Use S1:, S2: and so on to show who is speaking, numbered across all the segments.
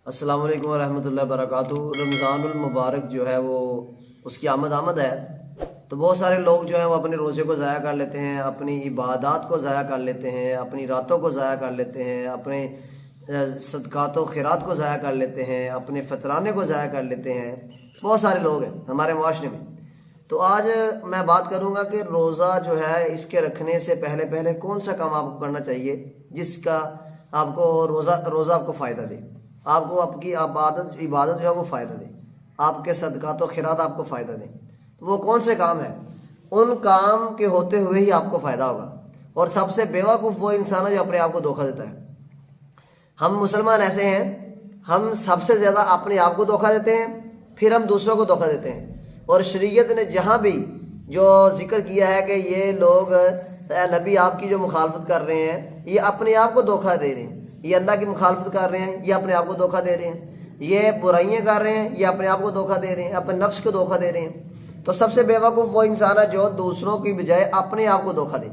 S1: السلام علیکم ورحمۃ اللہ وبرکاتہ۔ رمضان المبارک جو ہے وہ اس کی آمد ہے، تو بہت سارے لوگ جو ہیں وہ اپنے روزے کو ضائع کر لیتے ہیں، اپنی عبادات کو ضائع کر لیتے ہیں، اپنی راتوں کو ضائع کر لیتے ہیں، اپنے صدقات و خیرات کو ضائع کر لیتے ہیں، اپنے فطرانے کو ضائع کر لیتے ہیں۔ بہت سارے لوگ ہیں ہمارے معاشرے میں۔ تو آج میں بات کروں گا کہ روزہ جو ہے اس کے رکھنے سے پہلے کون سا کام آپ کو کرنا چاہیے جس کا آپ کو روزہ آپ کو فائدہ دے، آپ کو آپ کی عبادت جو ہے وہ فائدہ دے، آپ کے صدقات و خیرات آپ کو فائدہ دیں۔ تو وہ کون سے کام ہیں؟ ان کام کے ہوتے ہوئے ہی آپ کو فائدہ ہوگا۔ اور سب سے بیوقوف وہ انسان ہے جو اپنے آپ کو دھوکہ دیتا ہے۔ ہم مسلمان ایسے ہیں، ہم سب سے زیادہ اپنے آپ کو دھوکہ دیتے ہیں، پھر ہم دوسروں کو دھوکہ دیتے ہیں۔ اور شریعت نے جہاں بھی جو ذکر کیا ہے کہ یہ لوگ نبی آپ کی جو مخالفت کر رہے ہیں یہ اپنے آپ کو دھوکہ دے رہے ہیں، یہ اللہ کی مخالفت کر رہے ہیں، یہ اپنے آپ کو دھوکہ دے رہے ہیں، یہ برائیاں کر رہے ہیں، یہ اپنے آپ کو دھوکہ دے رہے ہیں، اپنے نفس کو دھوکہ دے رہے ہیں۔ تو سب سے بیوقوف وہ انسان ہے جو دوسروں کی بجائے اپنے آپ کو دھوکہ دے۔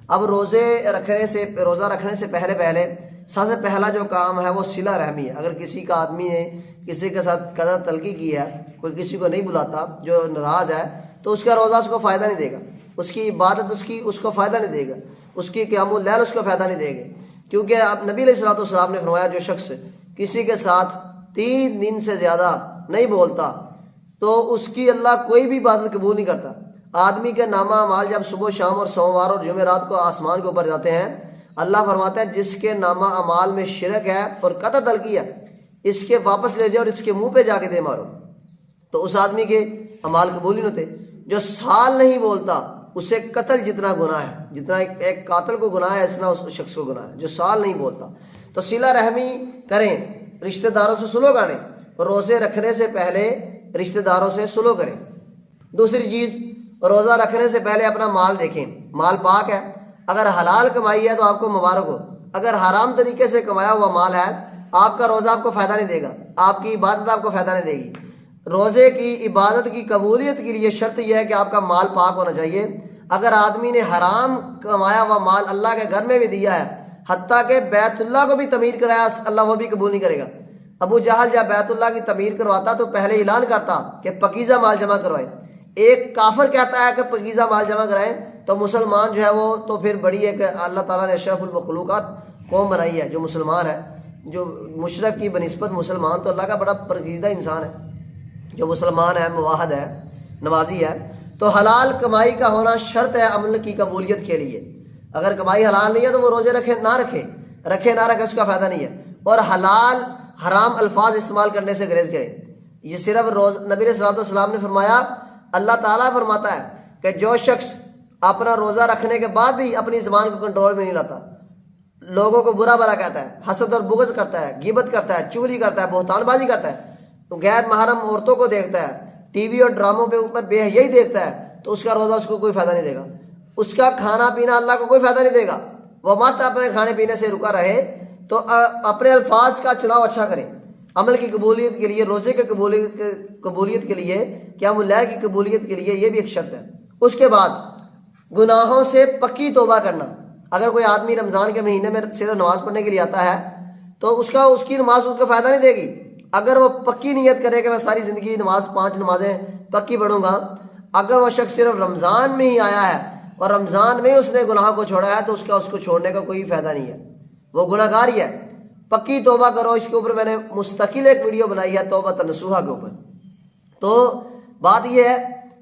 S1: اب روزہ رکھنے سے پہلے سب سے پہلا جو کام ہے وہ صلہ رحمی ہے۔ اگر کسی کا آدمی نے کسی کے ساتھ قدر تلقی کی ہے، کوئی کسی کو نہیں بلاتا، جو ناراض ہے، تو اس کا روزہ اس کو فائدہ نہیں دے گا، اس کی عبادت اس کو فائدہ نہیں دے گا، اس کی قیام اللیل اس کو فائدہ نہیں دے گا۔ کیونکہ آپ نبی علیہ الصلوۃ والسلام نے فرمایا جو شخص کسی کے ساتھ 3 دن سے زیادہ نہیں بولتا تو اس کی اللہ کوئی بھی عبادت قبول نہیں کرتا۔ آدمی کے نامہ اعمال جب صبح شام اور سوموار اور جمعرات کو آسمان کے اوپر جاتے ہیں، اللہ فرماتا ہے جس کے نامہ اعمال میں شرک ہے اور قطع تلقی ہے، اس کے واپس لے جاؤ اور اس کے منہ پہ جا کے دے مارو، تو اس آدمی کے اعمال قبول نہیں ہوتے۔ جو سال نہیں بولتا اسے قتل جتنا گناہ ہے، جتنا ایک قاتل کو گناہ ہے اتنا اس شخص کو گناہ ہے جو سال نہیں بولتا۔ تو صلہ رحمی کریں، رشتہ داروں سے سلو کریں، روزے رکھنے سے پہلے رشتہ داروں سے سلو کریں۔ دوسری چیز، روزہ رکھنے سے پہلے اپنا مال دیکھیں، مال پاک ہے، اگر حلال کمائی ہے تو آپ کو مبارک ہو، اگر حرام طریقے سے کمایا ہوا مال ہے آپ کا روزہ آپ کو فائدہ نہیں دے گا، آپ کی عبادت آپ کو فائدہ نہیں دے گی۔ روزے کی عبادت کی قبولیت کے لیے شرط یہ ہے کہ آپ کا مال پاک ہونا چاہیے۔ اگر آدمی نے حرام کمایا ہوا مال اللہ کے گھر میں بھی دیا ہے، حتیٰ کہ بیت اللہ کو بھی تعمیر کرایا، اللہ وہ بھی قبول نہیں کرے گا۔ ابو جہل جب بیت اللہ کی تعمیر کرواتا تو پہلے اعلان کرتا کہ پاکیزہ مال جمع کروائے۔ ایک کافر کہتا ہے کہ پاکیزہ مال جمع کرائیں، تو مسلمان جو ہے وہ تو پھر بڑی ہے کہ اللہ تعالیٰ نے اشرف المخلوقات قوم بنائی ہے جو مسلمان ہے، جو مشرک کی بنسبت مسلمان تو اللہ کا بڑا پرگیدہ انسان ہے، جو مسلمان ہے، موحد ہے، نمازی ہے۔ تو حلال کمائی کا ہونا شرط ہے عمل کی قبولیت کے لیے۔ اگر کمائی حلال نہیں ہے تو وہ روزے رکھے نہ رکھے اس کا فائدہ نہیں ہے۔ اور حلال حرام الفاظ استعمال کرنے سے گریز کریں۔ یہ صرف نبی علیہ الصلوۃ والسلام نے فرمایا، اللہ تعالیٰ فرماتا ہے کہ جو شخص اپنا روزہ رکھنے کے بعد بھی اپنی زبان کو کنٹرول میں نہیں لاتا، لوگوں کو برا بھلا کہتا ہے، حسد اور بغض کرتا ہے، غیبت کرتا ہے، چغلی کرتا ہے، بہتان بازی کرتا ہے، تو غیر محرم عورتوں کو دیکھتا ہے، ٹی وی اور ڈراموں پہ اوپر بے حیائی دیکھتا ہے، تو اس کا روزہ اس کو کوئی فائدہ نہیں دے گا، اس کا کھانا پینا اللہ کو کوئی فائدہ نہیں دے گا۔ وہ مت اپنے کھانے پینے سے رکا رہے، تو اپنے الفاظ کا چناؤ اچھا کریں۔ عمل کی قبولیت کے لیے، روزے کی قبولیت کے لیے، قیام اللیل کی قبولیت کے لیے یہ بھی ایک شرط ہے۔ اس کے بعد گناہوں سے پکی توبہ کرنا۔ اگر کوئی آدمی رمضان کے مہینے میں صرف نماز پڑھنے کے لیے آتا ہے تو اس کی نماز اس کو فائدہ نہیں دے گی۔ اگر وہ پکی نیت کرے کہ میں ساری زندگی 5 نمازیں پکی پڑھوں گا، اگر وہ شخص صرف رمضان میں ہی آیا ہے اور رمضان میں اس نے گناہ کو چھوڑا ہے تو اس کو چھوڑنے کا کوئی فائدہ نہیں ہے، وہ گناہ گار ہی ہے۔ پکی توبہ کرو، اس کے اوپر میں نے مستقل ایک ویڈیو بنائی ہے توبہ نصوحہ کے اوپر۔ تو بات یہ ہے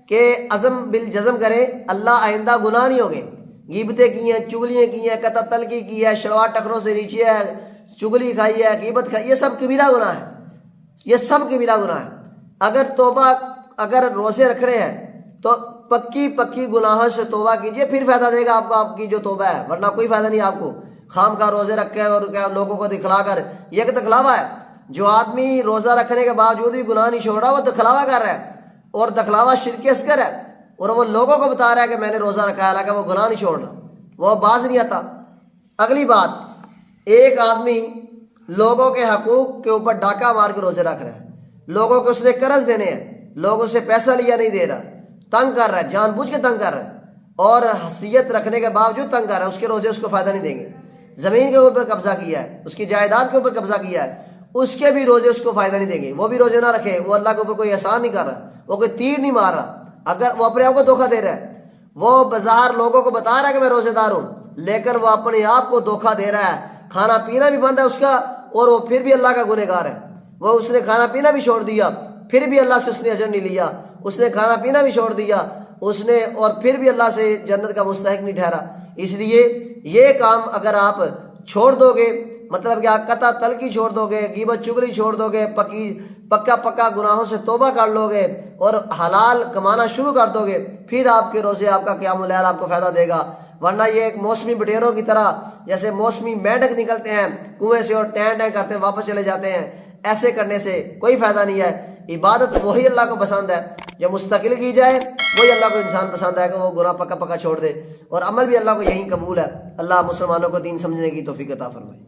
S1: کہ عزم بالجزم کریں، اللہ آئندہ گناہ نہیں ہوگے۔ غیبتیں کی ہیں، چغلیاں کی ہیں، قطع تلقی کی ہے، شلوار ٹکروں سے نیچے ہے، چغلی کھائی ہے، غیبت کھائی، یہ سب کبیرہ گناہ ہے، یہ سب کبیرہ گناہ ہے۔ اگر روزے رکھ رہے ہیں تو پکی گناہوں سے توبہ کیجئے، پھر فائدہ دے گا آپ کو آپ کی جو توبہ ہے، ورنہ کوئی فائدہ نہیں آپ کو۔ خام خواہ روزے رکھے اور لوگوں کو دکھلا کر، یہ ایک دکھلاوا ہے۔ جو آدمی روزہ رکھنے کے باوجود بھی گناہ نہیں چھوڑ رہا وہ دکھلاوا کر رہا ہے، اور دکھلاوا شرک اصغر ہے، اور وہ لوگوں کو بتا رہا ہے کہ میں نے روزہ رکھا ہے، حالانکہ وہ گناہ نہیں چھوڑ رہا، وہ باز نہیں آتا۔ اگلی بات، ایک آدمی لوگوں کے حقوق کے اوپر ڈاکہ مار کے روزے رکھ رہا ہے، لوگوں کو اس نے قرض دینے ہیں، لوگوں سے پیسہ لیا نہیں دے رہا، تنگ کر رہا ہے، جان بوجھ کے تنگ کر رہا ہے، اور حیثیت رکھنے کے باوجود تنگ کر رہا ہے، اس کے روزے اس کو فائدہ نہیں دیں گے۔ زمین کے اوپر قبضہ کیا ہے، اس کی جائیداد کے اوپر قبضہ کیا ہے، اس کے بھی روزے اس کو فائدہ نہیں دیں گے. وہ بھی روزے نہ رکھے, وہ اللہ کے اوپر کوئی احسان نہیں کر رہا, وہ کوئی تیر نہیں مار رہا. اگر وہ اپنے آپ کو دھوکہ دے رہا ہے, وہ بظاہر لوگوں کو بتا رہا ہے کہ میں روزے دار ہوں, لیکن وہ اپنے آپ کو دھوکہ دے رہا ہے. کھانا پینا بھی بند ہے اس کا, اور وہ پھر بھی اللہ کا گنہگار ہے. وہ اس نے کھانا پینا بھی چھوڑ دیا, پھر بھی اللہ سے اس نے اجر نہیں لیا. اس نے کھانا پینا بھی چھوڑ دیا اس نے, اور پھر بھی اللہ سے جنت کا مستحق نہیں ٹھہرا. اس لیے یہ کام اگر آپ چھوڑ دو گے, مطلب کہ آپ قطع تلخی چھوڑ دو گے, غیبت چغلی چھوڑ دو گے, پکا گناہوں سے توبہ کر لو گے اور حلال کمانا شروع کر دو گے, پھر آپ کے روزے, آپ کا قیام اللیل آپ کو فائدہ دے گا. ورنہ یہ ایک موسمی بٹیروں کی طرح, جیسے موسمی مینڈک نکلتے ہیں کنویں سے اور ٹین ٹین کرتے ہیں واپس چلے جاتے ہیں, ایسے کرنے سے کوئی فائدہ نہیں ہے. عبادت وہی اللہ کو پسند ہے جو مستقل کی جائے, وہی اللہ کو انسان پسند ہے کہ وہ گناہ پکا چھوڑ دے, اور عمل بھی اللہ کو یہی قبول ہے. اللہ مسلمانوں کو دین سمجھنے کی توفیق عطا فرمائے.